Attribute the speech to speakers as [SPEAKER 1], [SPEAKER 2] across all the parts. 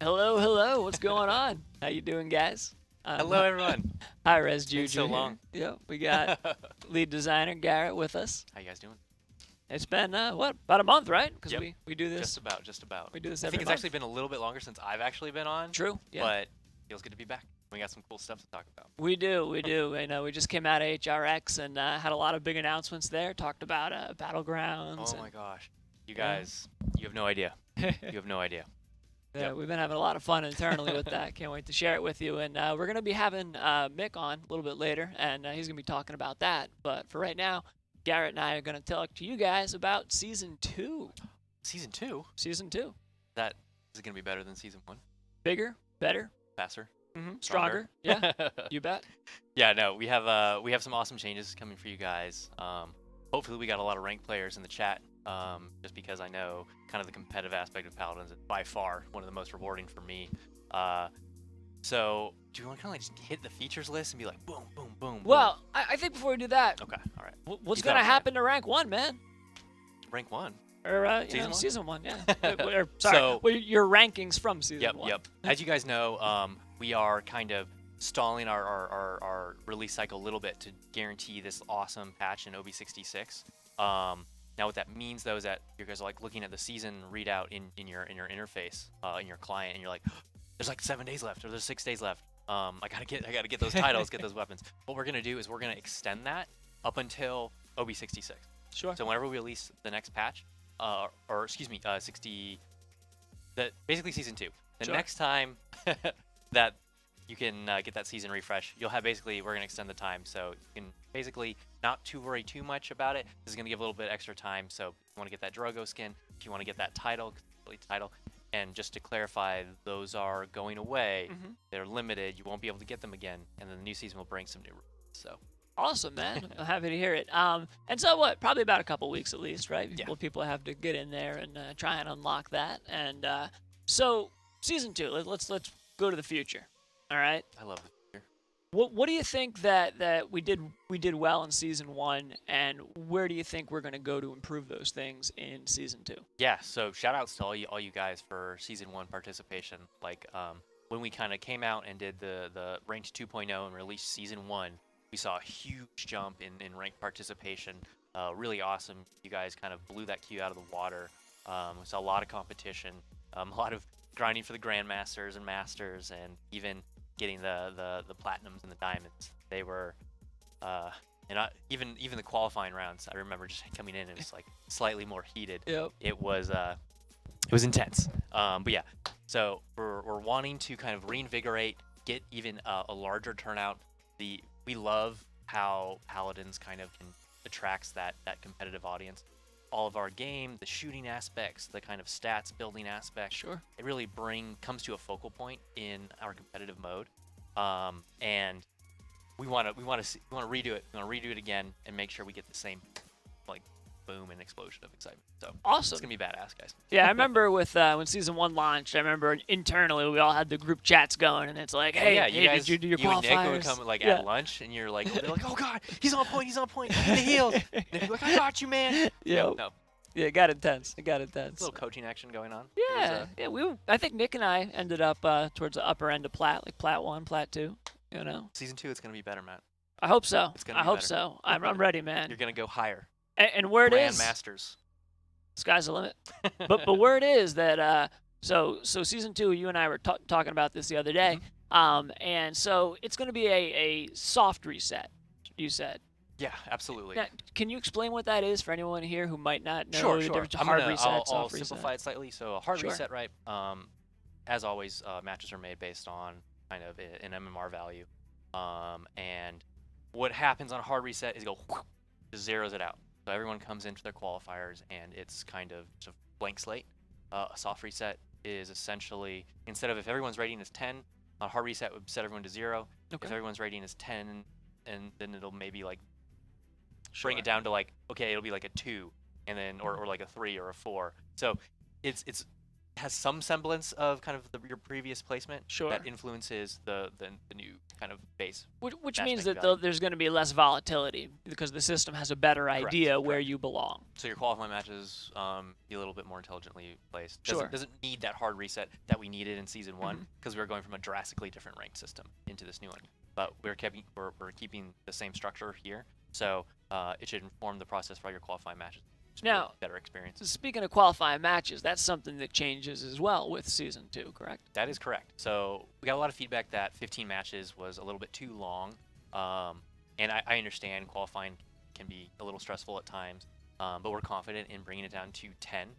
[SPEAKER 1] Hello, hello. What's going on? How you doing, guys?
[SPEAKER 2] Hello, everyone.
[SPEAKER 1] Hi, Res
[SPEAKER 2] It's been
[SPEAKER 1] Juju
[SPEAKER 2] so
[SPEAKER 1] here.
[SPEAKER 2] long.
[SPEAKER 1] Yep, we got
[SPEAKER 2] How
[SPEAKER 1] lead designer Garrett with us.
[SPEAKER 2] you guys doing?
[SPEAKER 1] It's been what, about a month, right? Because
[SPEAKER 2] Yep,
[SPEAKER 1] we do
[SPEAKER 2] just
[SPEAKER 1] this
[SPEAKER 2] about, just about.
[SPEAKER 1] we do this
[SPEAKER 2] I
[SPEAKER 1] every
[SPEAKER 2] think it's
[SPEAKER 1] month.
[SPEAKER 2] actually been a little bit longer since I've actually been on,
[SPEAKER 1] True. Yeah.
[SPEAKER 2] but feels good to be back. We got some cool stuff to talk about.
[SPEAKER 1] We do. I know we just came out of HRX and had a lot of big announcements there. Talked about battlegrounds
[SPEAKER 2] Oh
[SPEAKER 1] and
[SPEAKER 2] my gosh, you
[SPEAKER 1] yeah.
[SPEAKER 2] guys, you have no idea. You have no idea.
[SPEAKER 1] Yeah,
[SPEAKER 2] Yep.
[SPEAKER 1] we've been having a lot of fun internally with that. Can't wait to share it with you. And we're going to be having Mick on a little bit later, and he's going to be talking about that. But for right now, Garrett and I are going to talk to you guys about season two.
[SPEAKER 2] Season two,
[SPEAKER 1] Season two.
[SPEAKER 2] that is gonna be better than season one.
[SPEAKER 1] Bigger, better,
[SPEAKER 2] Faster,
[SPEAKER 1] stronger. Yeah, you bet.
[SPEAKER 2] Yeah, no, we have some awesome changes coming for you guys. Hopefully we got a lot of ranked players in the chat. Just because I know kind of the competitive aspect of Paladins is by far one of the most rewarding for me. So do you want to kind of like just hit the features list and be like boom, boom, boom, boom?
[SPEAKER 1] Well, I think before we do that,
[SPEAKER 2] Okay, all right.
[SPEAKER 1] what's
[SPEAKER 2] You
[SPEAKER 1] going
[SPEAKER 2] got
[SPEAKER 1] to
[SPEAKER 2] it, man.
[SPEAKER 1] happen to rank one, man?
[SPEAKER 2] Rank one.
[SPEAKER 1] Or
[SPEAKER 2] Season one?
[SPEAKER 1] season one, yeah. Or, sorry,
[SPEAKER 2] So-
[SPEAKER 1] your rankings from season
[SPEAKER 2] Yep,
[SPEAKER 1] one.
[SPEAKER 2] yep. As you guys know, we are kind of stalling our release cycle a little bit to guarantee this awesome patch in OB66. Now what that means though is that you guys are like looking at the season readout in your interface, in your client, and you're like, there's like 7 days left, or there's 6 days left. I gotta get those titles, get those weapons. What we're gonna do is we're gonna extend that up until OB66.
[SPEAKER 1] Sure.
[SPEAKER 2] So whenever we release the next patch, or excuse me, 60, basically season 2. The
[SPEAKER 1] Sure.
[SPEAKER 2] next time that you can get that season refresh, you'll have basically, we're gonna extend the time, so you can basically not to worry too much about it. This is gonna give a little bit extra time. So if you want to get that Drogo skin, if you want to get that title, and just to clarify, those are going away. They're limited. You won't be able to get them again, and then the new season will bring some new rules. So.
[SPEAKER 1] Awesome, man. I'm happy to hear it. And so what? Probably about a couple weeks at least, right?
[SPEAKER 2] Yeah.
[SPEAKER 1] People have to get in there and try and unlock that. And so season two. Let's go to the future. All right.
[SPEAKER 2] I love the future.
[SPEAKER 1] What do you think that we did well in season one, and where do you think we're going to go to improve those things in season two?
[SPEAKER 2] Yeah, so shout outs to all you guys for season 1 participation. Like when we kind of came out and did the ranked 2.0 and released season 1, we saw a huge jump in ranked participation. Really awesome. You guys kind of blew that queue out of the water. We saw a lot of competition, a lot of grinding for the grandmasters and masters, and even getting the platinums and the diamonds. They were even the qualifying rounds. I remember just coming in and it's like slightly more heated.
[SPEAKER 1] Yep.
[SPEAKER 2] It was intense. But yeah, so we're wanting to kind of reinvigorate, get even a larger turnout. We love how Paladins kind of attracts that competitive audience. All of our game, the shooting aspects, the kind of stats building aspects,
[SPEAKER 1] Sure.
[SPEAKER 2] it really comes to a focal point in our competitive mode. And we want to redo it. We want to redo it again and make sure we get the same like boom and explosion of excitement. So
[SPEAKER 1] Awesome.
[SPEAKER 2] it's gonna be badass, guys.
[SPEAKER 1] Yeah, I remember with when season one launched. I remember internally we all had the group chats going, and it's like, hey,
[SPEAKER 2] yeah,
[SPEAKER 1] hey,
[SPEAKER 2] you guys,
[SPEAKER 1] did you do your
[SPEAKER 2] you and Nick would
[SPEAKER 1] qualifiers?
[SPEAKER 2] come like
[SPEAKER 1] Yeah.
[SPEAKER 2] at lunch, and you're like, oh god, he's on point, I need the heals. And you're like, I got you, man.
[SPEAKER 1] Yeah.
[SPEAKER 2] No,
[SPEAKER 1] Yeah, it got intense. It got intense.
[SPEAKER 2] a little coaching action going on. It was,
[SPEAKER 1] Yeah, yeah. I think Nick and I ended up towards the upper end of plat, like plat 1, plat 2. You know.
[SPEAKER 2] season 2, it's gonna be better, Matt.
[SPEAKER 1] I hope so.
[SPEAKER 2] It's gonna
[SPEAKER 1] I
[SPEAKER 2] be
[SPEAKER 1] hope
[SPEAKER 2] better.
[SPEAKER 1] so. I'm ready, man.
[SPEAKER 2] You're gonna go higher.
[SPEAKER 1] And where it is,
[SPEAKER 2] Grandmasters.
[SPEAKER 1] sky's the limit. but where it is that so season 2, you and I were talking about this the other day. And so it's going to be a soft reset. You said.
[SPEAKER 2] Yeah, absolutely.
[SPEAKER 1] Now, can you explain what that is for anyone here who might not know
[SPEAKER 2] Sure,
[SPEAKER 1] the
[SPEAKER 2] sure.
[SPEAKER 1] difference between hard reset,
[SPEAKER 2] I'll
[SPEAKER 1] soft reset?
[SPEAKER 2] simplify it slightly. So a hard
[SPEAKER 1] Sure.
[SPEAKER 2] reset, right? As always, matches are made based on kind of an MMR value. And what happens on a hard reset is just zeroes it out. So everyone comes into their qualifiers and it's kind of just a blank slate. A soft reset is essentially, instead of if everyone's rating is 10, a hard reset would set everyone to 0.
[SPEAKER 1] Okay.
[SPEAKER 2] If everyone's rating is 10, and then it'll maybe like
[SPEAKER 1] Sure.
[SPEAKER 2] bring it down to like, okay, it'll be like a 2, and then or like a 3 or a 4. So it's has some semblance of kind of your previous placement
[SPEAKER 1] Sure.
[SPEAKER 2] that influences the new kind of base.
[SPEAKER 1] Which means
[SPEAKER 2] matchmaking
[SPEAKER 1] that
[SPEAKER 2] value.
[SPEAKER 1] there's going to be less volatility because the system has a better idea where
[SPEAKER 2] correct.
[SPEAKER 1] you belong.
[SPEAKER 2] So your qualifying matches be a little bit more intelligently placed.
[SPEAKER 1] Sure.
[SPEAKER 2] Doesn't need that hard reset that we needed in season one
[SPEAKER 1] Mhm.
[SPEAKER 2] because we were going from a drastically different ranked system into this new one. But we're keeping the same structure here, so it should inform the process for all your qualifying matches.
[SPEAKER 1] Now,
[SPEAKER 2] better experience.
[SPEAKER 1] Speaking of qualifying matches, that's something that changes as well with season 2, correct?
[SPEAKER 2] That is correct. So we got a lot of feedback that 15 matches was a little bit too long, and I understand qualifying can be a little stressful at times, but we're confident in bringing it down to 10,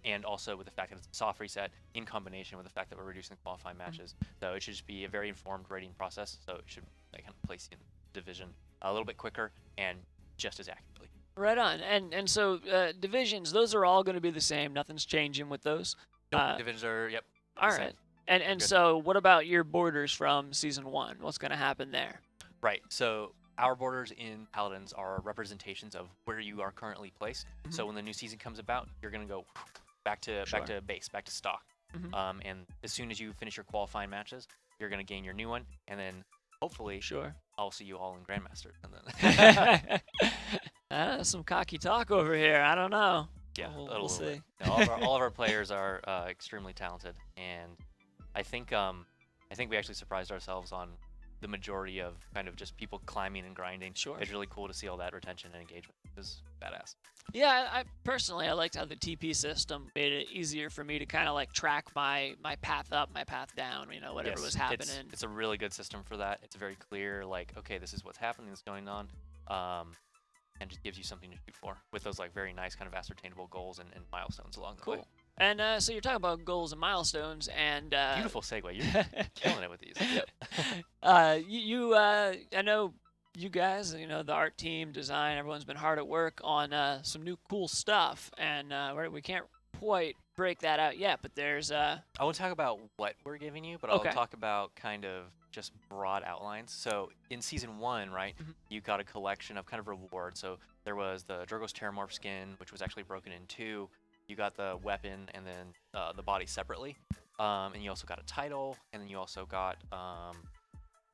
[SPEAKER 2] and also with the fact that it's a soft reset in combination with the fact that we're reducing qualifying matches. So it should just be a very informed rating process. So it should kind of place you in the division a little bit quicker and just as accurately.
[SPEAKER 1] Right on. And so divisions, those are all going to be the same. Nothing's changing with those.
[SPEAKER 2] Divisions are
[SPEAKER 1] all
[SPEAKER 2] the same.
[SPEAKER 1] right. And so what about your borders from season 1? What's going to happen there?
[SPEAKER 2] Right. So our borders in Paladins are representations of where you are currently placed.
[SPEAKER 1] Mhm.
[SPEAKER 2] So when the new season comes about, you're going to go back to base, back to stock.
[SPEAKER 1] Mhm.
[SPEAKER 2] And as soon as you finish your qualifying matches, you're going to gain your new one, and then hopefully
[SPEAKER 1] Sure.
[SPEAKER 2] I'll see you all in Grandmaster. And then
[SPEAKER 1] Some cocky talk over here. I don't know.
[SPEAKER 2] yeah,
[SPEAKER 1] we'll see.
[SPEAKER 2] No, all of our players are extremely talented, and I think we actually surprised ourselves on the majority of kind of just people climbing and grinding.
[SPEAKER 1] Sure.
[SPEAKER 2] It's really cool to see all that retention and engagement. It was badass.
[SPEAKER 1] Yeah, I personally I liked how the TP system made it easier for me to kind of like track my path up, my path down, whatever was happening.
[SPEAKER 2] It's a really good system for that. It's very clear, like, okay, this is what's happening, this is going on, and just gives you something to shoot for with those like very nice kind of ascertainable goals and milestones along the way.
[SPEAKER 1] Cool. And so you're talking about goals and milestones, and
[SPEAKER 2] Beautiful segue. You're killing it with these. Yep.
[SPEAKER 1] I know you guys, the art team, design, everyone's been hard at work on some new cool stuff, and we can't quite break that out yet, but there's
[SPEAKER 2] I won't talk about what we're giving you, but
[SPEAKER 1] Okay.
[SPEAKER 2] I'll talk about kind of just broad outlines. So in season 1, right, you got a collection of kind of rewards. So there was the Drogo's Terramorph skin, which was actually broken in 2. You got the weapon and then the body separately, and you also got a title, and then you also got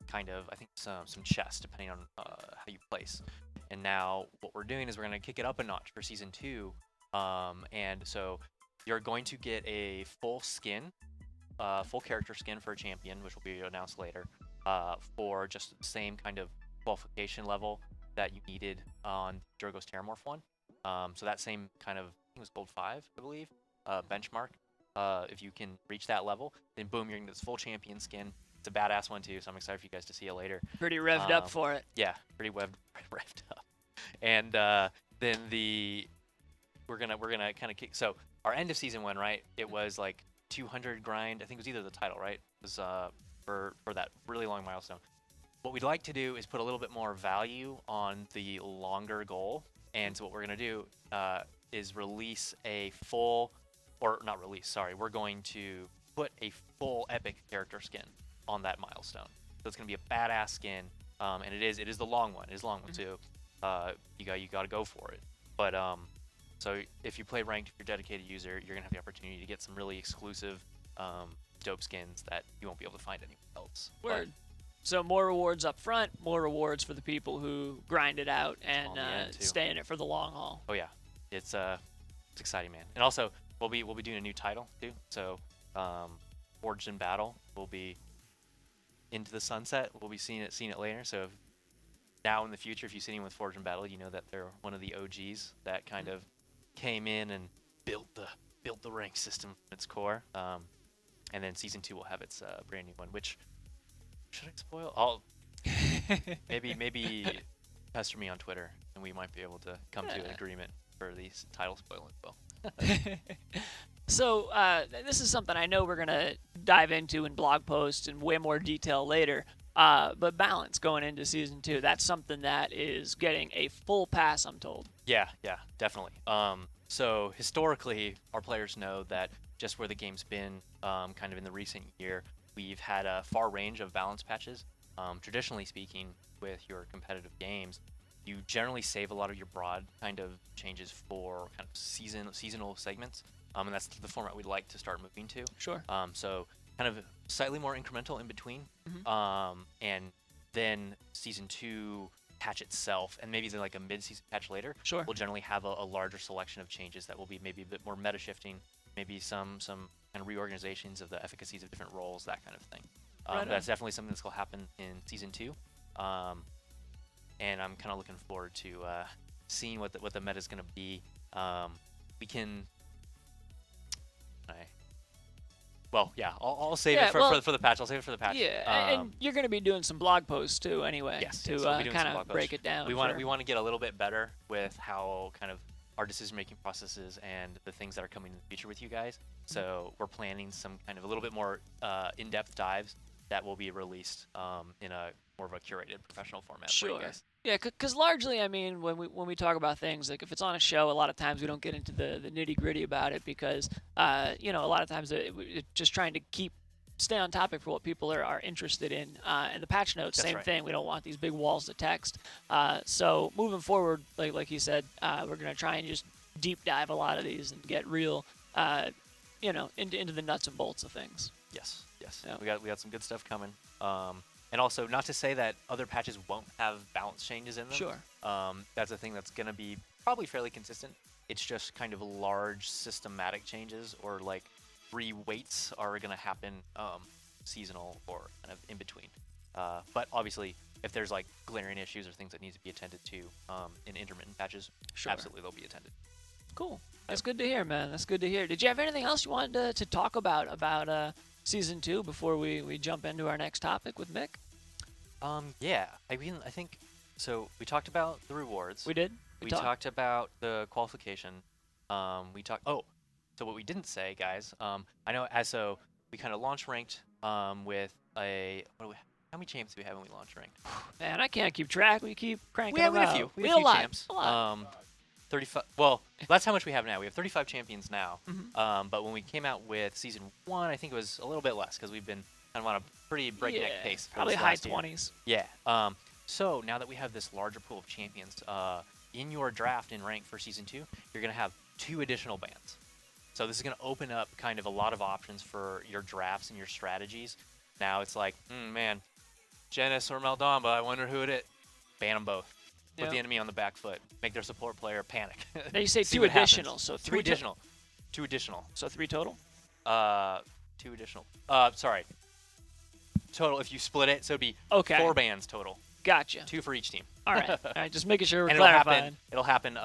[SPEAKER 2] kind of, I think, some chests depending on how you place. And now what we're doing is we're going to kick it up a notch for season 2, and so you're going to get a full skin, full character skin for a champion, which will be announced later, for just the same kind of qualification level that you needed on Drogo's Terramorph one. So that same kind of, I think it was gold 5, I believe, benchmark. If you can reach that level, then boom, you're gonna get this full champion skin. It's a badass one too, so I'm excited for you guys to see it later.
[SPEAKER 1] pretty revved up for it.
[SPEAKER 2] Yeah, pretty revved up. And then we're gonna kind of kick. So our end of season 1, right? It was like 200 grind. I think it was either the title, right? It was for that really long milestone. What we'd like to do is put a little bit more value on the longer goal. And so what we're going to do is release a full, or not release, sorry, we're going to put a full epic character skin on that milestone. So it's going to be a badass skin, and it is the long one. It is a long one too. You got to go for it. But so if you play ranked, if you're a dedicated user, you're going to have the opportunity to get some really exclusive, dope skins that you won't be able to find anywhere else.
[SPEAKER 1] Word. So more rewards up front, more rewards for the people who grind it out and
[SPEAKER 2] On the end, too.
[SPEAKER 1] stay in it for the long haul.
[SPEAKER 2] Oh yeah, it's exciting, man. And also we'll be doing a new title too. So Forged in Battle will be Into the Sunset. We'll be seeing it later. So now in the future, if you see anyone with Forged in Battle, you know that they're one of the OGs that kind of came in and built the rank system from its core. And then season 2 will have its brand new one, which should I spoil? I'll maybe pester me on Twitter, and we might be able to come to an agreement for these title spoil as well.
[SPEAKER 1] So this is something I know we're going to dive into in blog posts in way more detail later, but balance going into Season 2, that's something that is getting a full pass, I'm told.
[SPEAKER 2] Yeah, definitely. So historically, our players know that just where the game's been kind of in the recent year, we've had a far range of balance patches. Traditionally speaking, with your competitive games, you generally save a lot of your broad kind of changes for kind of seasonal segments, and that's the format we'd like to start moving to.
[SPEAKER 1] Sure.
[SPEAKER 2] So kind of slightly more incremental in between. And then Season 2 patch itself, and maybe then like a mid-season patch later,
[SPEAKER 1] Sure.
[SPEAKER 2] will generally have a larger selection of changes that will be maybe a bit more meta shifting, maybe some kind of reorganizations of the efficacies of different roles, that kind of thing.
[SPEAKER 1] Right
[SPEAKER 2] That's
[SPEAKER 1] on.
[SPEAKER 2] definitely something that's going to happen in Season 2. And I'm kind of looking forward to seeing what the meta is going to be. We can. Well, yeah, I'll save it for the patch. I'll save it for the patch.
[SPEAKER 1] Yeah, and you're going to be doing some blog posts too, anyway.
[SPEAKER 2] Yes,
[SPEAKER 1] to
[SPEAKER 2] we'll be doing
[SPEAKER 1] kind
[SPEAKER 2] some
[SPEAKER 1] of
[SPEAKER 2] blog
[SPEAKER 1] break
[SPEAKER 2] posts.
[SPEAKER 1] it down.
[SPEAKER 2] We want to get a little bit better with how kind of our decision-making processes and the things that are coming in the future with you guys. So we're planning some kind of a little bit more in-depth dives that will be released in a more of a curated professional format for you guys.
[SPEAKER 1] Yeah, because largely, I mean, when we talk about things, like if it's on a show, a lot of times we don't get into the nitty gritty about it because, a lot of times it's just trying to stay on topic for what people are interested in. And the patch notes,
[SPEAKER 2] That's
[SPEAKER 1] same
[SPEAKER 2] right.
[SPEAKER 1] thing. We don't want these big walls of text. So moving forward, like you said, we're gonna try and just deep dive a lot of these and get real, into the nuts and bolts of things.
[SPEAKER 2] Yes.
[SPEAKER 1] Yeah.
[SPEAKER 2] We got some good stuff coming. And also, not to say that other patches won't have balance changes in them.
[SPEAKER 1] Sure.
[SPEAKER 2] That's a thing that's going to be probably fairly consistent. It's just kind of large systematic changes, or like re-weights are going to happen seasonal or kind of in between. But obviously, if there's like glaring issues or things that need to be attended to in intermittent patches,
[SPEAKER 1] Sure.
[SPEAKER 2] absolutely they'll be attended.
[SPEAKER 1] Cool. That's good to hear, man. That's good to hear. Did you have anything else you wanted to talk about Season 2 before we jump into our next topic with Mick?
[SPEAKER 2] Yeah. I think so. We talked about the rewards.
[SPEAKER 1] We did.
[SPEAKER 2] We talked about the qualification. We talked. Oh, so what we didn't say, guys. I know. So we kind of launch ranked with a. How many champs do we have when we launch ranked?
[SPEAKER 1] Man, I can't keep track. We keep cranking
[SPEAKER 2] We have
[SPEAKER 1] them
[SPEAKER 2] a
[SPEAKER 1] out.
[SPEAKER 2] few. We
[SPEAKER 1] We
[SPEAKER 2] have a few
[SPEAKER 1] lot.
[SPEAKER 2] champs.
[SPEAKER 1] A lot.
[SPEAKER 2] 35. Well, that's how much we have now. We have 35 champions now. But when we came out with Season 1, I think it was a little bit less because we've been kind of on a pretty breakneck pace. For
[SPEAKER 1] Probably
[SPEAKER 2] this
[SPEAKER 1] high
[SPEAKER 2] last year.
[SPEAKER 1] 20s.
[SPEAKER 2] Yeah. So now that we have this larger pool of champions, in your draft in rank for Season 2, you're going to have 2 additional bans. So this is going to open up kind of a lot of options for your drafts and your strategies. Now it's like, man, Genis or Maldamba, I wonder who it is. Ban them both. Put the enemy on the back foot. Make their support player panic.
[SPEAKER 1] Now you say
[SPEAKER 2] See
[SPEAKER 1] 2
[SPEAKER 2] what
[SPEAKER 1] additional,
[SPEAKER 2] happens.
[SPEAKER 1] so
[SPEAKER 2] 2
[SPEAKER 1] 3
[SPEAKER 2] additional. 2 additional.
[SPEAKER 1] So 3 total?
[SPEAKER 2] 2 additional. Sorry. Total, if you split it, so it'd be
[SPEAKER 1] Okay.
[SPEAKER 2] 4 bans total.
[SPEAKER 1] Gotcha.
[SPEAKER 2] 2 for each team.
[SPEAKER 1] All right. All right. Just making sure we're
[SPEAKER 2] And
[SPEAKER 1] clarifying.
[SPEAKER 2] it'll happen.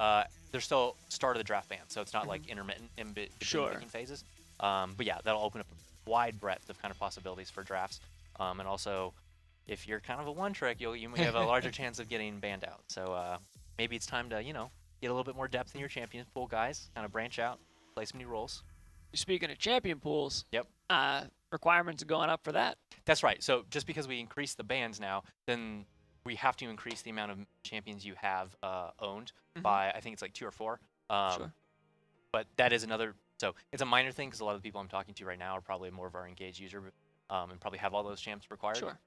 [SPEAKER 2] They're still start of the draft ban, so it's not like intermittent in between
[SPEAKER 1] Sure.
[SPEAKER 2] picking phases. But yeah, that'll open up a wide breadth of kind of possibilities for drafts. And also, if you're kind of a one trick, you may have a larger chance of getting banned out. So maybe it's time to get a little bit more depth in your champion pool, guys. Kind of branch out, play some new roles.
[SPEAKER 1] Speaking of champion pools,
[SPEAKER 2] Yep.
[SPEAKER 1] Requirements are going up for that.
[SPEAKER 2] That's right. So just because we increase the bans now, then we have to increase the amount of champions you have owned by, I think it's like 2 or 4.
[SPEAKER 1] Sure.
[SPEAKER 2] But that is another, so it's a minor thing because a lot of the people I'm talking to right now are probably more of our engaged user and probably have all those champs required.
[SPEAKER 1] Sure.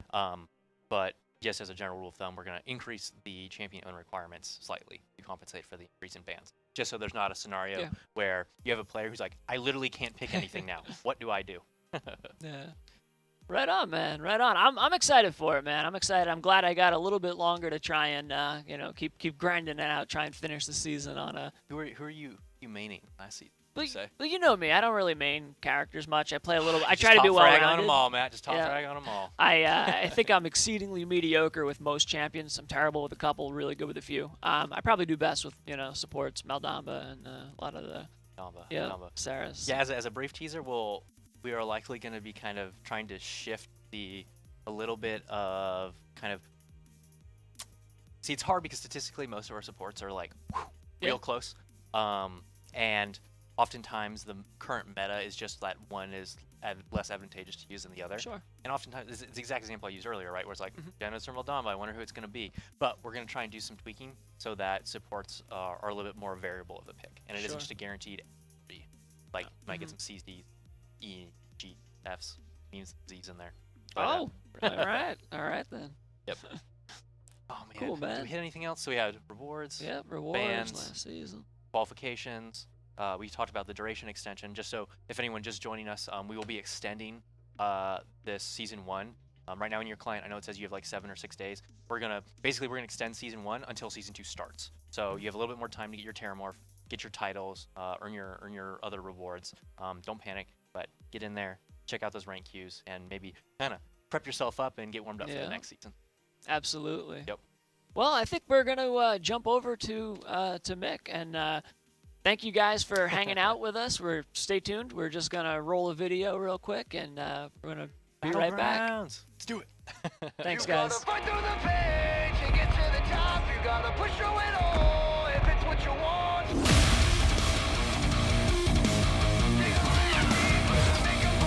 [SPEAKER 2] But just as a general rule of thumb, we're going to increase the champion own requirements slightly to compensate for the increase in bans. Just so there's not a scenario where you have a player who's like, I literally can't pick anything now. What do I do?
[SPEAKER 1] Yeah. Right on, man. Right on. I'm excited for it, man. I'm excited. I'm glad I got a little bit longer to try and keep grinding it out, try and finish the season on a.
[SPEAKER 2] Who are you maining last season?
[SPEAKER 1] Well, you know me. I don't really main characters much. I play a little. I
[SPEAKER 2] Just
[SPEAKER 1] try to
[SPEAKER 2] top
[SPEAKER 1] do well
[SPEAKER 2] frag
[SPEAKER 1] around
[SPEAKER 2] on them all, Matt. Just top frag on them all.
[SPEAKER 1] I think I'm exceedingly mediocre with most champions. I'm terrible with a couple, really good with a few. I probably do best with supports, Maldamba and a lot of the
[SPEAKER 2] Damba.
[SPEAKER 1] Saras.
[SPEAKER 2] Yeah, as a brief teaser, we are likely going to be kind of trying to shift a little bit of kind of. See, it's hard because statistically most of our supports are like real close, and oftentimes the current meta is just that one is less advantageous to use than the other.
[SPEAKER 1] Sure.
[SPEAKER 2] And oftentimes it's the exact example I used earlier, right? Where it's like Genis or Maldamba, I wonder who it's going to be. But we're going to try and do some tweaking so that supports are a little bit more variable of the pick, and it isn't just a guaranteed. Like you might get some C's, D's, E, G, F's, means Z's in there. But,
[SPEAKER 1] all right then.
[SPEAKER 2] Yep. Oh man.
[SPEAKER 1] Cool, man.
[SPEAKER 2] Did we hit anything else? So we had rewards.
[SPEAKER 1] Yeah, rewards
[SPEAKER 2] bans,
[SPEAKER 1] last season.
[SPEAKER 2] Qualifications. We talked about the duration extension. Just so if anyone just joining us, we will be extending this season 1. Right now in your client, I know it says you have like 7 or 6 days. We're gonna extend season 1 until season 2 starts. So you have a little bit more time to get your Terramorph, get your titles, earn your other rewards. Don't panic, but get in there, check out those rank queues, and maybe kind of prep yourself up and get warmed up for the next season.
[SPEAKER 1] Absolutely.
[SPEAKER 2] Yep.
[SPEAKER 1] Well, I think we're gonna jump over to Mick, and thank you guys for hanging out with us. Stay tuned. We're just gonna roll a video real quick, and we're gonna be right back.
[SPEAKER 2] Let's do it.
[SPEAKER 1] Thanks, guys.
[SPEAKER 3] You gotta fight through the page and get to the top. You gotta push through it all if it's what you want. Dig a little deeper, make 'em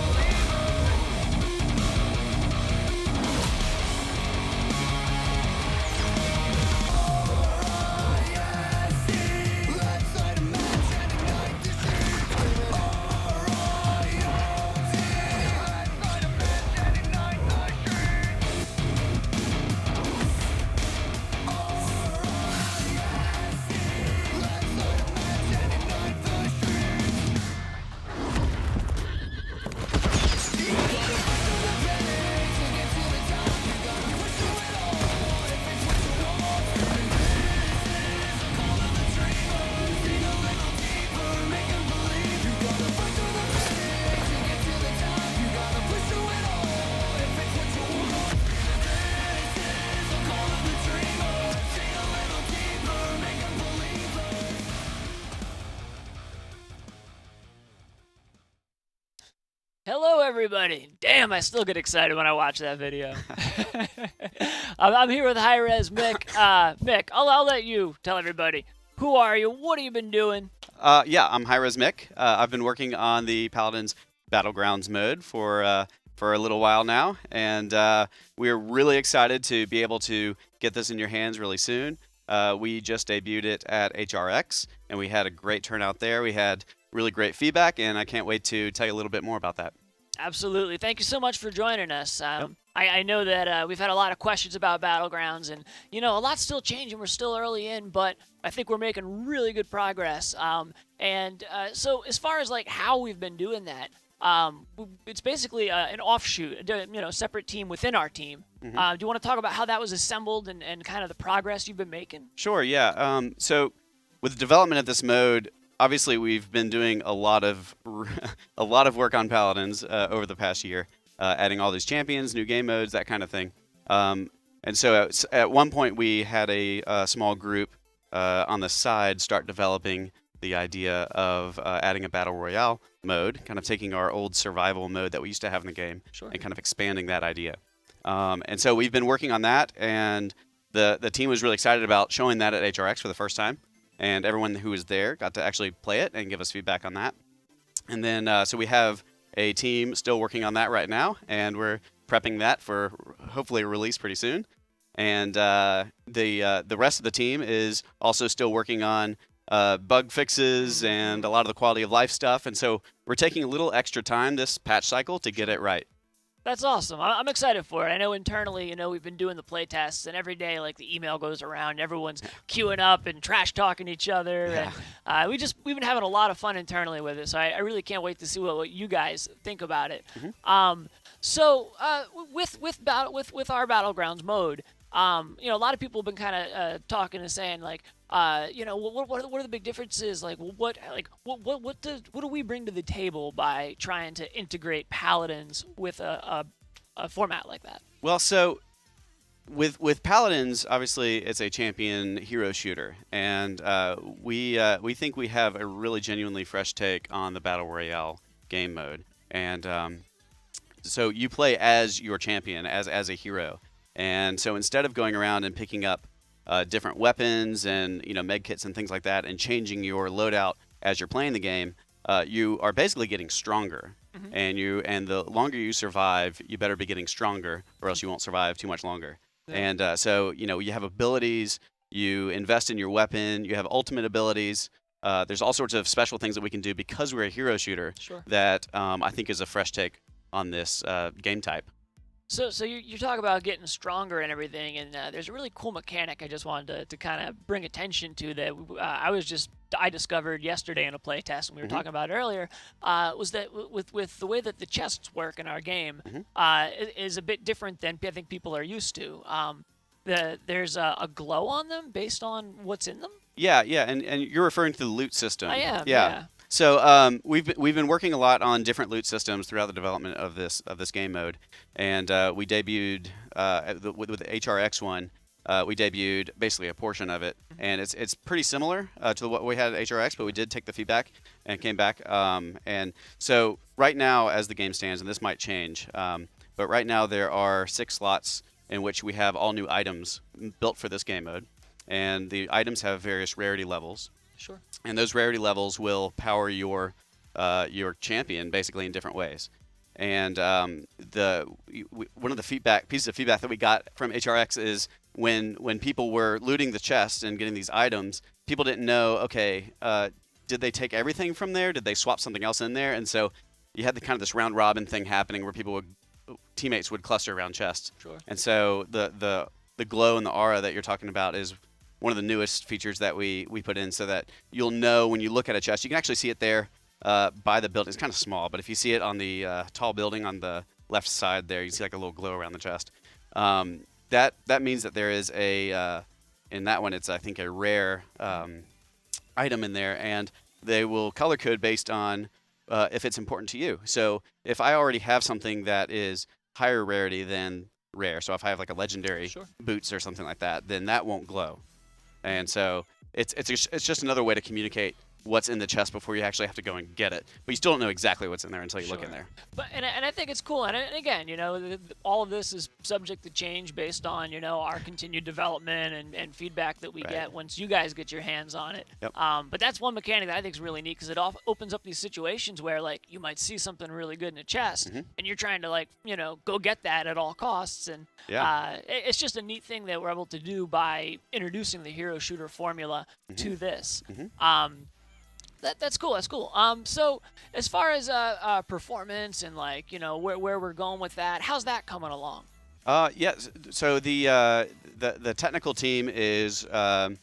[SPEAKER 3] Let's light a match and ignite the street. Let's light a match and ignite the street.
[SPEAKER 1] Hello, everybody. Damn, I still get excited when I watch that video. I'm here with Hi-Res Mick. Mick, I'll let you tell everybody. Who are you? What have you been doing?
[SPEAKER 4] Yeah, I'm Hi-Res Mick. I've been working on the Paladins Battlegrounds mode for a little while now, and we're really excited to be able to get this in your hands really soon. We just debuted it at HRX, and we had a great turnout there. We had really great feedback, and I can't wait to tell you a little bit more about that.
[SPEAKER 1] Absolutely. Thank you so much for joining us.
[SPEAKER 4] Yep.
[SPEAKER 1] I know that we've had a lot of questions about Battlegrounds, and, a lot's still changing. We're still early in, but I think we're making really good progress. So as far as, how we've been doing that, it's basically an offshoot, separate team within our team.
[SPEAKER 4] Mm-hmm.
[SPEAKER 1] Do you want to talk about how that was assembled and kind of the progress you've been making?
[SPEAKER 4] Sure, yeah. So with the development of this mode, obviously we've been doing a lot of work on Paladins over the past year, adding all these champions, new game modes, that kind of thing. And so at one point we had a small group on the side start developing the idea of adding a Battle Royale mode, kind of taking our old survival mode that we used to have in the game,
[SPEAKER 1] Sure.
[SPEAKER 4] and kind of expanding that idea. And so we've been working on that, and the team was really excited about showing that at HRX for the first time. And everyone who was there got to actually play it and give us feedback on that. And then, so we have a team still working on that right now, and we're prepping that for hopefully a release pretty soon. And the rest of the team is also still working on bug fixes and a lot of the quality of life stuff. And so we're taking a little extra time this patch cycle to get it right.
[SPEAKER 1] That's awesome. I'm excited for it. I know internally, we've been doing the play tests, and every day, the email goes around, everyone's queuing up and trash talking each other, and we've been having a lot of fun internally with it. So I really can't wait to see what you guys think about it.
[SPEAKER 4] Mm-hmm.
[SPEAKER 1] With our Battlegrounds mode, a lot of people have been kind of talking and saying what are the big differences? What do we bring to the table by trying to integrate Paladins with a format like that?
[SPEAKER 4] Well, so with Paladins, obviously it's a champion hero shooter, and we think we have a really genuinely fresh take on the Battle Royale game mode. And so you play as your champion, as a hero. And so instead of going around and picking up different weapons and med kits and things like that, and changing your loadout as you're playing the game, you are basically getting stronger. Mm-hmm. And the longer you survive, you better be getting stronger, or else you won't survive too much longer. Yeah. And so you have abilities, you invest in your weapon, you have ultimate abilities. There's all sorts of special things that we can do because we're a hero shooter.
[SPEAKER 1] Sure.
[SPEAKER 4] That I think is a fresh take on this game type.
[SPEAKER 1] So you're talking about getting stronger and everything, and there's a really cool mechanic I just wanted to kind of bring attention to that I discovered yesterday in a playtest, and we were
[SPEAKER 4] Mm-hmm.
[SPEAKER 1] talking about earlier, was that with the way that the chests work in our game,
[SPEAKER 4] Mm-hmm.
[SPEAKER 1] is a bit different than I think people are used to. There's a glow on them based on what's in them.
[SPEAKER 4] Yeah, yeah, and you're referring to the loot system.
[SPEAKER 1] I am,
[SPEAKER 4] Yeah.
[SPEAKER 1] yeah.
[SPEAKER 4] So we've been working a lot on different loot systems throughout the development of this game mode, and we debuted with the HRX one. We debuted basically a portion of it, and it's pretty similar to what we had at HRX, but we did take the feedback and came back. And so right now, as the game stands, and this might change, but right now there are 6 slots in which we have all new items built for this game mode, and the items have various rarity levels.
[SPEAKER 1] Sure.
[SPEAKER 4] And those rarity levels will power your champion basically in different ways. And one of the pieces of feedback that we got from HRX is when people were looting the chest and getting these items, people didn't know, okay, did they take everything from there? Did they swap something else in there? And so you had the kind of this round robin thing happening where teammates would cluster around chests.
[SPEAKER 1] Sure.
[SPEAKER 4] And so the glow and the aura that you're talking about is one of the newest features that we put in, so that you'll know when you look at a chest, you can actually see it there by the building. It's kind of small, but if you see it on the tall building on the left side there, you see like a little glow around the chest. That means that there is in that one, it's I think a rare item in there, and they will color code based on if it's important to you. So if I already have something that is higher rarity than rare, so if I have like a legendary
[SPEAKER 1] Sure.
[SPEAKER 4] boots or something like that, then that won't glow. And so it's just another way to communicate what's in the chest before you actually have to go and get it. But you still don't know exactly what's in there until you look in
[SPEAKER 1] Sure.
[SPEAKER 4] there.
[SPEAKER 1] But and I think it's cool. And again, all of this is subject to change based on our continued development and feedback that we
[SPEAKER 4] Right.
[SPEAKER 1] get once you guys get your hands on it.
[SPEAKER 4] Yep.
[SPEAKER 1] But that's one mechanic that I think is really neat because it opens up these situations where like you might see something really good in a chest
[SPEAKER 4] Mm-hmm.
[SPEAKER 1] and you're trying to go get that at all costs. And
[SPEAKER 4] Yeah.
[SPEAKER 1] it's just a neat thing that we're able to do by introducing the hero shooter formula to this.
[SPEAKER 4] Mm-hmm.
[SPEAKER 1] That's cool. That's cool. So as far as performance and where we're going with that, how's that coming along?
[SPEAKER 4] Yes. So the technical team is hard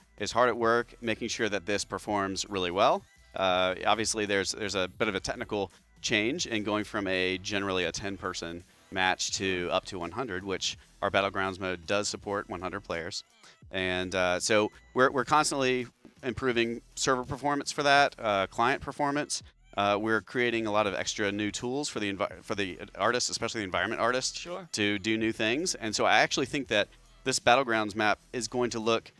[SPEAKER 4] at work making sure that this performs really well. Obviously, there's a bit of a technical change in going from generally a 10-person match to up to 100, which our Battlegrounds mode does support 100 players, and so we're constantly improving server performance for that, client performance. We're creating a lot of extra new tools for the artists, especially the environment artists,
[SPEAKER 1] Sure.
[SPEAKER 4] to do new things. And so I actually think that this Battlegrounds map is going to look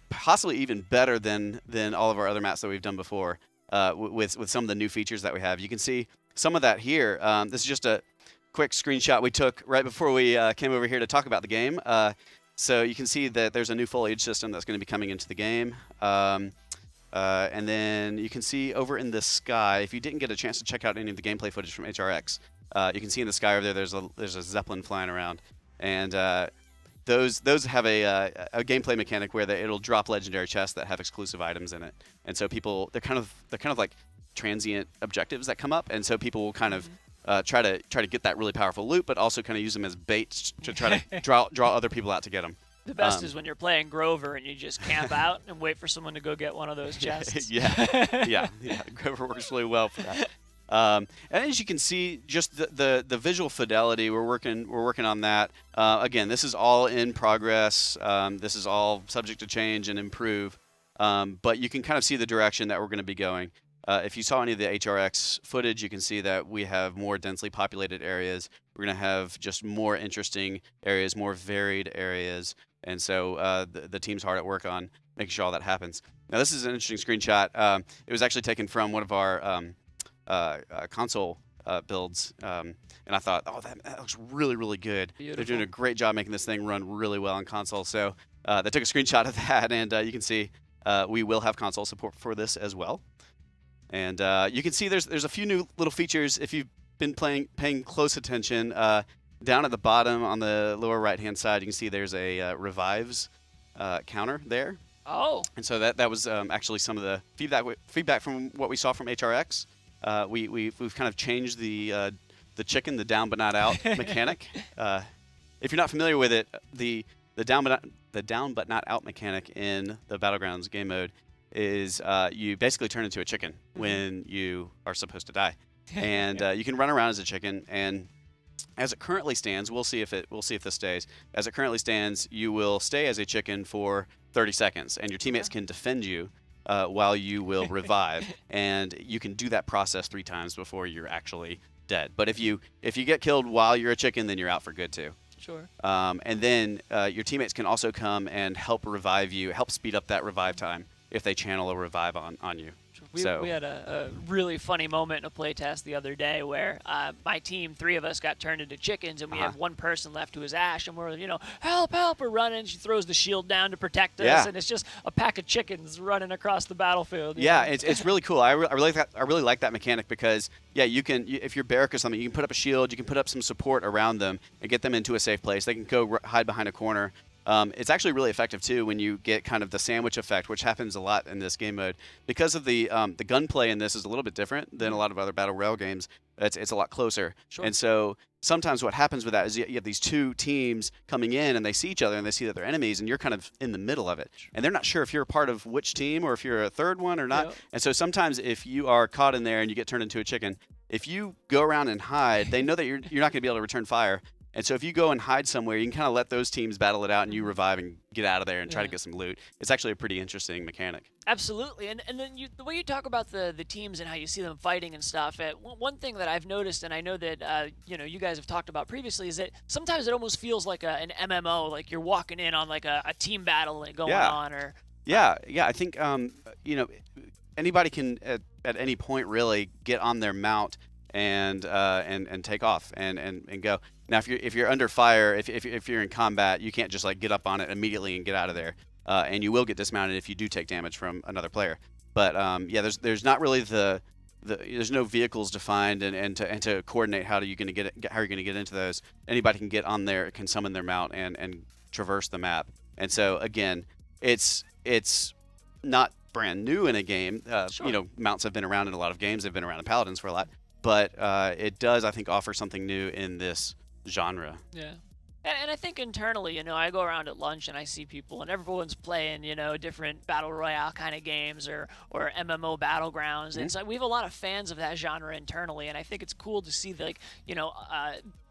[SPEAKER 4] possibly even better than all of our other maps that we've done before, with some of the new features that we have. You can see some of that here. This is just a quick screenshot we took right before we came over here to talk about the game. So you can see that there's a new foliage system that's going to be coming into the game. And then you can see over in the sky, if you didn't get a chance to check out any of the gameplay footage from HRX, you can see in the sky over there there's a Zeppelin flying around. And those have a gameplay mechanic where it'll drop legendary chests that have exclusive items in it. And so they're kind of like transient objectives that come up, and so people will kind of try to get that really powerful loot, but also kind of use them as bait to try to draw other people out to get them.
[SPEAKER 1] The best is when you're playing Grover and you just camp out and wait for someone to go get one of those chests.
[SPEAKER 4] yeah. Grover works really well for that. And as you can see, just the visual fidelity, we're working on that. Again, this is all in progress. This is all subject to change and improve. But you can kind of see the direction that we're going to be going. If you saw any of the HRX footage, you can see that we have more densely populated areas. We're going to have just more interesting areas, more varied areas. And so the team's hard at work on making sure all that happens. Now, this is an interesting screenshot. It was actually taken from one of our console builds. And I thought, oh, that looks really, really good.
[SPEAKER 1] Beautiful.
[SPEAKER 4] They're doing a great job making this thing run really well on console. So they took a screenshot of that, and you can see we will have console support for this as well. And you can see there's a few new little features if you've been paying close attention. Down at the bottom on the lower right-hand side, you can see there's a revives counter there.
[SPEAKER 1] Oh.
[SPEAKER 4] And so that was actually some of the feedback from what we saw from HRX. We've kind of changed the the chicken, the down but not out mechanic. If you're not familiar with it, the down but not out mechanic in the Battlegrounds game mode is you basically turn into a chicken when you are supposed to die, and you can run around as a chicken. And as it currently stands, we'll see if this stays. As it currently stands, you will stay as a chicken for 30 seconds, and your teammates can defend you while you will revive, and you can do that process 3 times before you're actually dead. But if you get killed while you're a chicken, then you're out for good too.
[SPEAKER 1] Sure.
[SPEAKER 4] And then your teammates can also come and help revive you, help speed up that revive time if they channel a revive on you.
[SPEAKER 1] We had a really funny moment in a playtest the other day where my team, 3 of us, got turned into chickens, and we have one person left who is Ash, and we're, help, we're running. She throws the shield down to protect us, and it's just a pack of chickens running across the battlefield.
[SPEAKER 4] Yeah, it's really cool. I really like that mechanic because, you can, if you're Barrack or something, you can put up a shield, you can put up some support around them and get them into a safe place. They can go hide behind a corner. It's actually really effective too when you get kind of the sandwich effect, which happens a lot in this game mode. Because of the gunplay in this is a little bit different than a lot of other Battle Royale games. It's a lot closer.
[SPEAKER 1] Sure.
[SPEAKER 4] And so sometimes what happens with that is you have these 2 teams coming in and they see each other and they see that they're enemies and you're kind of in the middle of it. And they're not sure if you're a part of which team or if you're a third one or not. Yep. And so sometimes if you are caught in there and you get turned into a chicken, if you go around and hide, they know that you're not going to be able to return fire. And so if you go and hide somewhere, you can kind of let those teams battle it out and you revive and get out of there and try to get some loot. It's actually a pretty interesting mechanic.
[SPEAKER 1] Absolutely. And then the way you talk about the teams and how you see them fighting and stuff, one thing that I've noticed, and I know that you guys have talked about previously, is that sometimes it almost feels like an MMO, like you're walking in on like a team battle going on.
[SPEAKER 4] Yeah, I think anybody can at any point really get on their mount and take off and go. Now, if you're under fire, if you're in combat, you can't just like get up on it immediately and get out of there, and you will get dismounted if you do take damage from another player. But there's not really there's no vehicles defined and to coordinate how you're going to get into those. Anybody can get on there, can summon their mount and traverse the map. And so again, it's not brand new in a game.
[SPEAKER 1] Sure.
[SPEAKER 4] Mounts have been around in a lot of games. They've been around in Paladins for a lot. But it does, I think, offer something new in this genre.
[SPEAKER 1] Yeah. And I think internally, I go around at lunch and I see people and everyone's playing, different Battle Royale kind of games or MMO Battlegrounds. Mm-hmm. And so we have a lot of fans of that genre internally. And I think it's cool to see,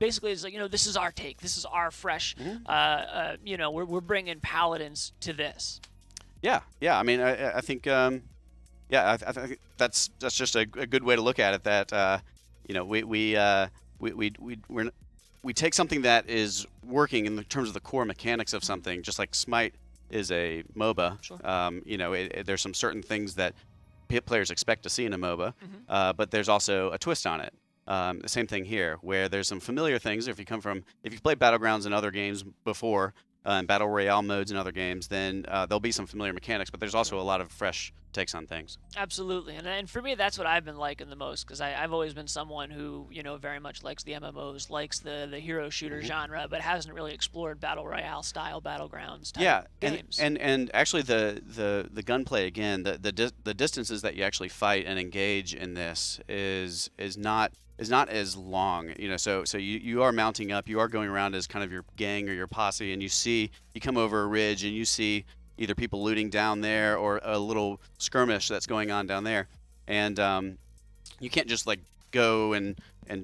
[SPEAKER 1] basically it's like, this is our take. This is our fresh, we're bringing Paladins to this. Yeah.
[SPEAKER 4] I mean, I think... I think that's just a good way to look at it. That we take something that is working in terms of the core mechanics of something, just like Smite is a MOBA.
[SPEAKER 1] Sure.
[SPEAKER 4] There's some certain things that players expect to see in a MOBA, but there's also a twist on it. The same thing here, where there's some familiar things. If you've played Battlegrounds in other games before, and Battle Royale modes in other games, then there'll be some familiar mechanics, but there's also a lot of fresh takes on things.
[SPEAKER 1] Absolutely. And for me, that's what I've been liking the most, because I've always been someone who, very much likes the MMOs, likes the hero shooter genre, but hasn't really explored Battle Royale style Battlegrounds type games.
[SPEAKER 4] And actually the gunplay, again, the distances that you actually fight and engage in this is not as long, so you are mounting up, you are going around as kind of your gang or your posse, and you come over a ridge and you see either people looting down there or a little skirmish that's going on down there, and you can't just like go and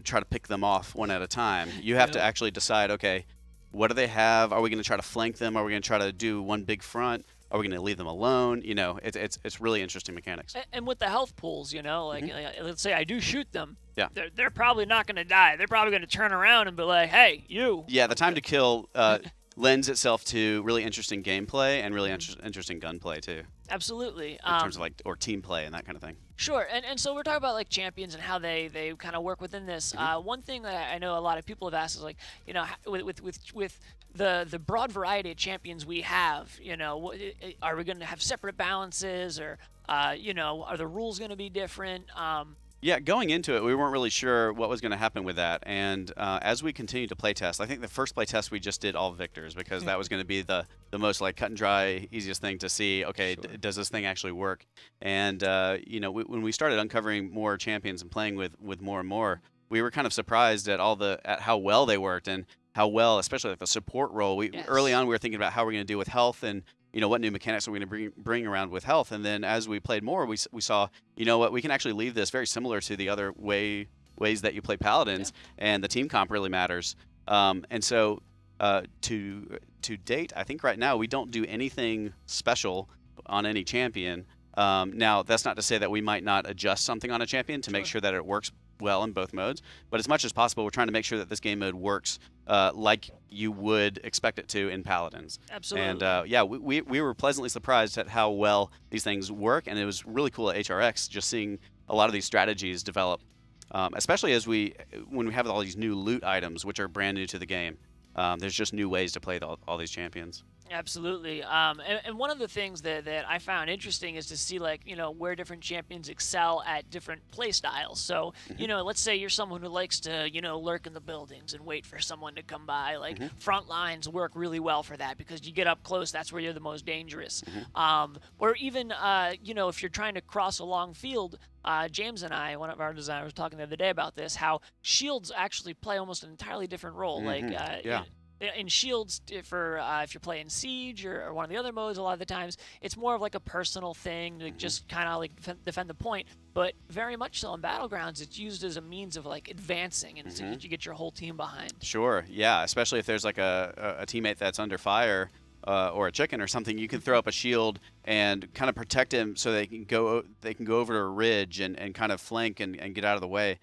[SPEAKER 4] try to pick them off one at a time. You have to actually decide, okay, what do they have? Are we going to try to flank them? Are we going to try to do one big front? Are we going to leave them alone? It's really interesting mechanics.
[SPEAKER 1] And with the health pools, let's say I do shoot them.
[SPEAKER 4] Yeah.
[SPEAKER 1] They're probably not going to die. They're probably going to turn around and be like, hey, you.
[SPEAKER 4] Yeah, the time to kill lends itself to really interesting gameplay and really interesting gunplay too.
[SPEAKER 1] Absolutely.
[SPEAKER 4] In terms of or team play and that kind of thing.
[SPEAKER 1] Sure, and so we're talking about champions and how they kind of work within this. One thing that I know a lot of people have asked is with the broad variety of champions we have, are we going to have separate balances or are the rules going to be different?
[SPEAKER 4] Yeah, going into it, we weren't really sure what was going to happen with that. And as we continued to playtest, I think the first playtest we just did all victors because that was going to be the most cut and dry, easiest thing to see. Okay,
[SPEAKER 1] Sure.
[SPEAKER 4] Does this thing actually work? And when we started uncovering more champions and playing with more and more, we were kind of surprised at how well they worked and how well, especially like the support role. Early
[SPEAKER 1] Yes.
[SPEAKER 4] on we were thinking about how we're going to do with health and what new mechanics are we going to bring around with health. And then as we played more, we saw what we can actually leave this very similar to the other ways that you play Paladins, and the team comp really matters. And so to date, I think right now we don't do anything special on any champion. Now, that's not to say that we might not adjust something on a champion to make sure that it works well in both modes, but as much as possible, we're trying to make sure that this game mode works like you would expect it to in Paladins.
[SPEAKER 1] Absolutely.
[SPEAKER 4] And we were pleasantly surprised at how well these things work, and it was really cool at HRX just seeing a lot of these strategies develop, especially when we have all these new loot items, which are brand new to the game. There's just new ways to play all these champions.
[SPEAKER 1] Absolutely. And one of the things that I found interesting is to see, like, where different champions excel at different play styles. So, let's say you're someone who likes to, lurk in the buildings and wait for someone to come by. Like, front lines work really well for that because you get up close, that's where you're the most dangerous. Or even, if you're trying to cross a long field, James and I, one of our designers, was talking the other day about this, how shields actually play almost an entirely different role. In shields, if you're playing Siege or one of the other modes, a lot of the times it's more of like a personal thing to just kind of like defend the point. But very much so in Battlegrounds, it's used as a means of like advancing and so you get your whole team behind.
[SPEAKER 4] Sure, yeah, especially if there's like a teammate that's under fire or a chicken or something, you can throw up a shield and kind of protect him so they can go over to a ridge and kind of flank and get out of the way.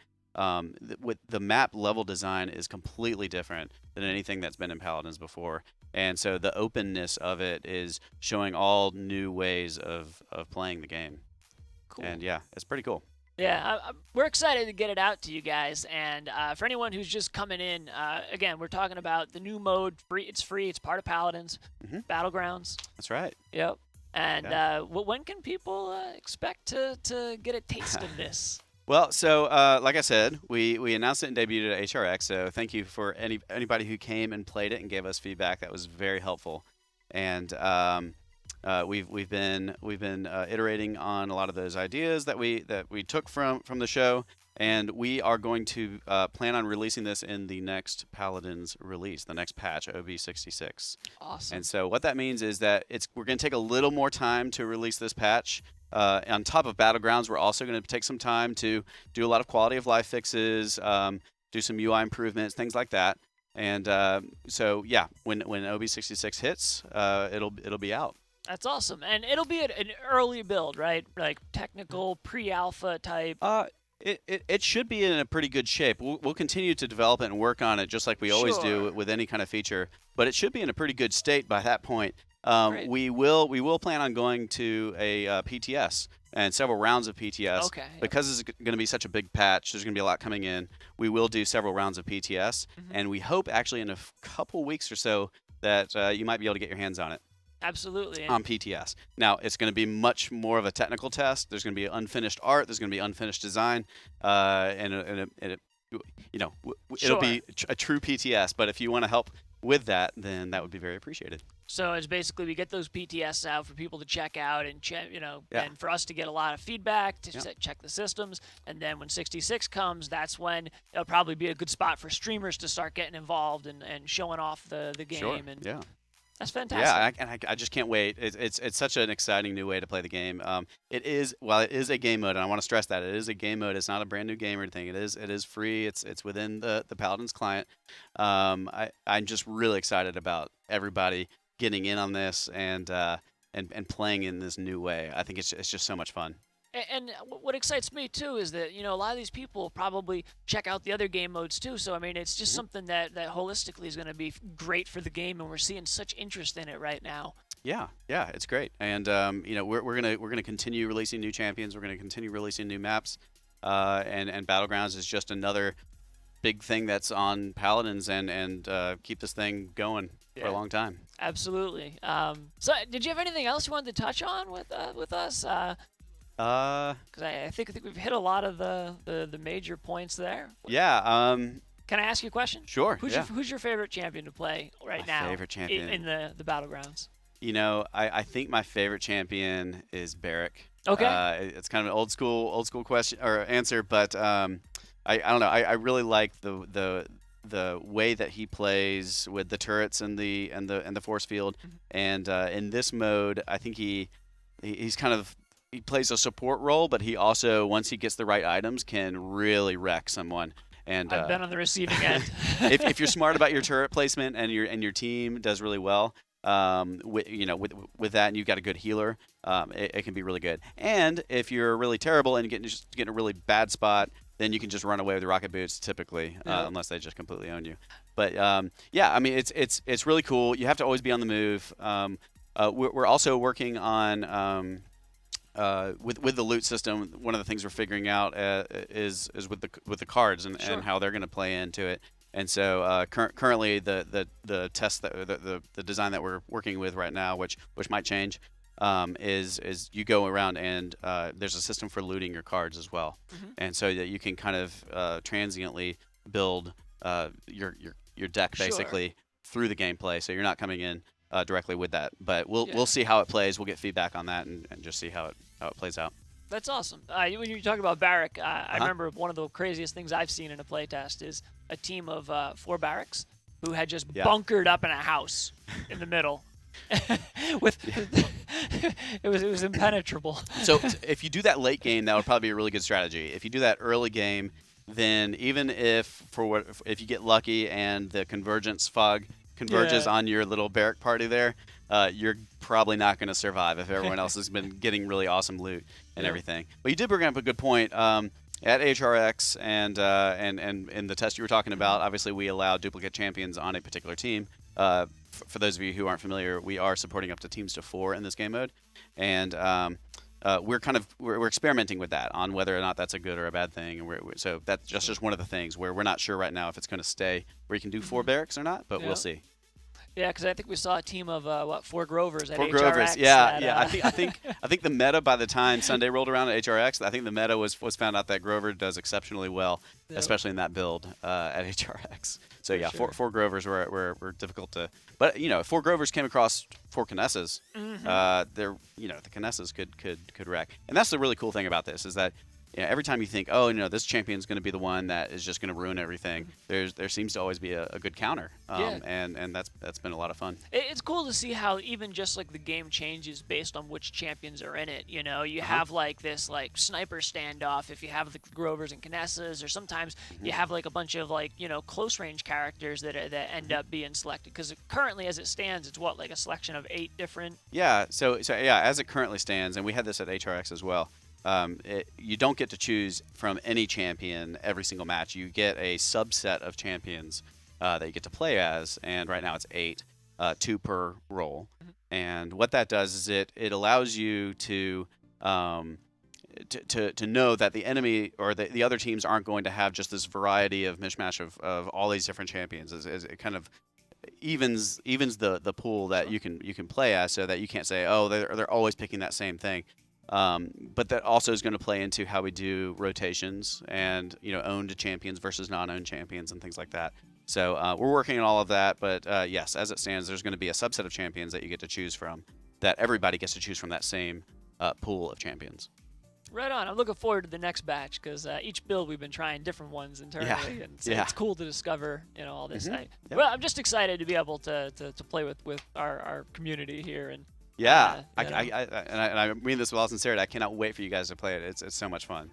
[SPEAKER 4] With the map level design is completely different than anything that's been in Paladins before, and so the openness of it is showing all new ways of playing the game.
[SPEAKER 1] Cool.
[SPEAKER 4] And yeah, it's pretty cool.
[SPEAKER 1] Yeah, we're excited to get it out to you guys. And for anyone who's just coming in, again, we're talking about the new mode. It's free. It's part of Paladins, Battlegrounds.
[SPEAKER 4] That's right.
[SPEAKER 1] Yep. And when can people expect to get a taste of this?
[SPEAKER 4] Well, so like I said, we announced it and debuted at HRX. So thank you for anybody who came and played it and gave us feedback. That was very helpful. And we've been iterating on a lot of those ideas that we took from the show, and we are going to plan on releasing this in the next Paladins release, the next patch, OB66.
[SPEAKER 1] Awesome.
[SPEAKER 4] And so what that means is that we're going to take a little more time to release this patch. On top of Battlegrounds, we're also going to take some time to do a lot of quality of life fixes, do some UI improvements, things like that. And so yeah, when OB66 hits, it'll be out.
[SPEAKER 1] That's awesome. And it'll be an early build, right? Like technical pre-alpha type.
[SPEAKER 4] It should be in a pretty good shape. We'll continue to develop it and work on it just like we always do with any kind of feature, but it should be in a pretty good state by that point. We will plan on going to a PTS and several rounds of PTS.
[SPEAKER 1] Okay.
[SPEAKER 4] Because it's going to be such a big patch, there's going to be a lot coming in. We will do several rounds of PTS, and we hope actually in a couple weeks or so that you might be able to get your hands on it.
[SPEAKER 1] Absolutely.
[SPEAKER 4] On PTS. Now, it's going to be much more of a technical test. There's going to be unfinished art. There's going to be unfinished design, it'll be a true PTS. But if you want to help with that, then that would be very appreciated.
[SPEAKER 1] So it's basically we get those PTS out for people to check out and and for us to get a lot of feedback to check the systems. And then when 66 comes, that's when it'll probably be a good spot for streamers to start getting involved and showing off the game.
[SPEAKER 4] Sure.
[SPEAKER 1] And
[SPEAKER 4] yeah.
[SPEAKER 1] That's fantastic.
[SPEAKER 4] Yeah, I just can't wait. It's such an exciting new way to play the game. It is a game mode, and I want to stress that it is a game mode. It's not a brand new game or anything. It is free. It's within the Paladins client. I'm just really excited about everybody getting in on this and playing in this new way. I think it's just so much fun.
[SPEAKER 1] And what excites me too is that a lot of these people probably check out the other game modes too. So I mean, it's just something that holistically is going to be great for the game, and we're seeing such interest in it right now. Yeah,
[SPEAKER 4] it's great. And we're gonna continue releasing new champions. We're gonna continue releasing new maps. And Battlegrounds is just another big thing that's on Paladins and keep this thing going for a long time.
[SPEAKER 1] Absolutely. So did you have anything else you wanted to touch on with us? Because I think we've hit a lot of the major points there.
[SPEAKER 4] Yeah.
[SPEAKER 1] Can I ask you a question?
[SPEAKER 4] Sure.
[SPEAKER 1] Who's your favorite champion to play now?
[SPEAKER 4] My favorite champion
[SPEAKER 1] in the Battlegrounds.
[SPEAKER 4] I think my favorite champion is Barrick.
[SPEAKER 1] Okay.
[SPEAKER 4] It's kind of an old school question or answer, but I don't know. I really like the way that he plays with the turrets and the force field. And in this mode, I think he's kind of he plays a support role, but he also, once he gets the right items, can really wreck someone. And
[SPEAKER 1] I've been on the receiving end.
[SPEAKER 4] if you're smart about your turret placement and your team does really well, with that, and you've got a good healer, it can be really good. And if you're really terrible and getting a really bad spot, then you can just run away with the rocket boots typically, unless they just completely own you. But yeah, I mean it's really cool. You have to always be on the move. We're also working on with the loot system. One of the things we're figuring out is with the cards and how they're going to play into it. And so currently the test the design that we're working with right now, which might change, is you go around and there's a system for looting your cards as well, and so that you can kind of transiently build your deck basically through the gameplay. So you're not coming in directly with that, but we'll see how it plays. We'll get feedback on that and just see how it plays out.
[SPEAKER 1] That's awesome. When you talk about Barrack, I remember one of the craziest things I've seen in a playtest is a team of 4 Barracks who had just bunkered up in a house in the middle. It was impenetrable.
[SPEAKER 4] So if you do that late game, that would probably be a really good strategy. If you do that early game, then even if you get lucky and the convergence fog converges on your little barrack party there, you're probably not going to survive if everyone else has been getting really awesome loot and everything. But you did bring up a good point. At HRX and in the test you were talking about, obviously we allow duplicate champions on a particular team. For those of you who aren't familiar, we are supporting up to teams to 4 in this game mode, and we're experimenting with that on whether or not that's a good or a bad thing. And so that's just one of the things where we're not sure right now if it's going to stay where you can do 4 barracks or not, but we'll see.
[SPEAKER 1] Yeah, because I think we saw a team of 4 Grovers at HRX.
[SPEAKER 4] 4 Grovers, yeah. I think the meta by the time Sunday rolled around at HRX, I think the meta was found out that Grover does exceptionally well, especially in that build at HRX. So yeah, 4 Grovers were difficult to, but 4 Grovers came across 4 Kinesses. The Kinesses could wreck, and that's the really cool thing about this is that. Every time you think, this champion's going to be the one that is just going to ruin everything, there seems to always be a good counter, and that's been a lot of fun.
[SPEAKER 1] It's cool to see how even just like the game changes based on which champions are in it. You have like this like sniper standoff if you have the Grovers and Kinesses, or sometimes you have like a bunch of like close range characters that end up being selected. Because currently, as it stands, it's like a selection of 8 different.
[SPEAKER 4] Yeah. So as it currently stands, and we had this at HRX as well. You don't get to choose from any champion every single match. You get a subset of champions that you get to play as, and right now it's 8, 2 per role. And what that does is it allows you to know that the enemy or the other teams aren't going to have just this variety of mishmash of all these different champions. It kind of evens the pool that you can play as, so that you can't say, they're always picking that same thing. But that also is going to play into how we do rotations and owned champions versus non-owned champions and things like that. So we're working on all of that. But yes, as it stands, there's going to be a subset of champions that you get to choose from. That everybody gets to choose from that same pool of champions.
[SPEAKER 1] Right on. I'm looking forward to the next batch because each build we've been trying different ones internally, and so it's cool to discover all this. Well, I'm just excited to be able to play with our community here and.
[SPEAKER 4] Yeah, I mean this with all sincerity. I cannot wait for you guys to play it. It's so much fun.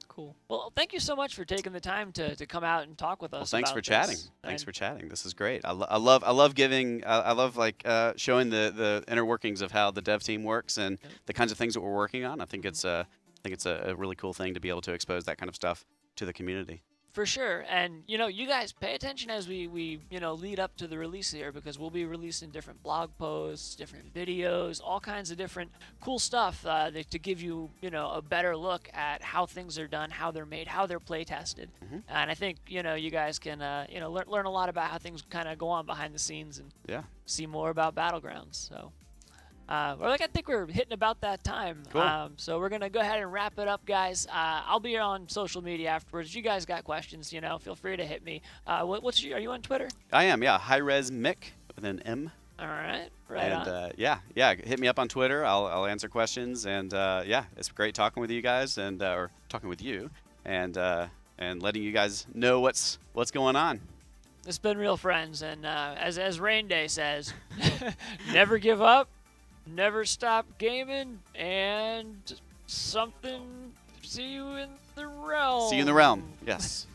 [SPEAKER 1] Cool. Well, thank you so much for taking the time to come out and talk with us.
[SPEAKER 4] Well, thanks
[SPEAKER 1] about
[SPEAKER 4] for chatting.
[SPEAKER 1] this.
[SPEAKER 4] Thanks for chatting. This is great. I love giving. I love showing the inner workings of how the dev team works and the kinds of things that we're working on. I think it's a really cool thing to be able to expose that kind of stuff to the community.
[SPEAKER 1] For sure. And, you guys pay attention as we lead up to the release here, because we'll be releasing different blog posts, different videos, all kinds of different cool stuff to give you, a better look at how things are done, how they're made, how they're play tested. And I think, you guys can, learn a lot about how things kind of go on behind the scenes and see more about Battlegrounds. So. I think we're hitting about that time.
[SPEAKER 4] Cool.
[SPEAKER 1] So we're going to go ahead and wrap it up, guys. I'll be on social media afterwards. You guys got questions, feel free to hit me. Are you on Twitter?
[SPEAKER 4] I am, yeah. Hi-Res Mick with an M.
[SPEAKER 1] All right. Right on.
[SPEAKER 4] And hit me up on Twitter. I'll answer questions. And it's great talking with you guys or talking with you. And and letting you guys know what's going on.
[SPEAKER 1] It's been real, friends, and as Rain Day says, never give up, never stop gaming, and something. See you in the realm.
[SPEAKER 4] See you in the realm. Yes.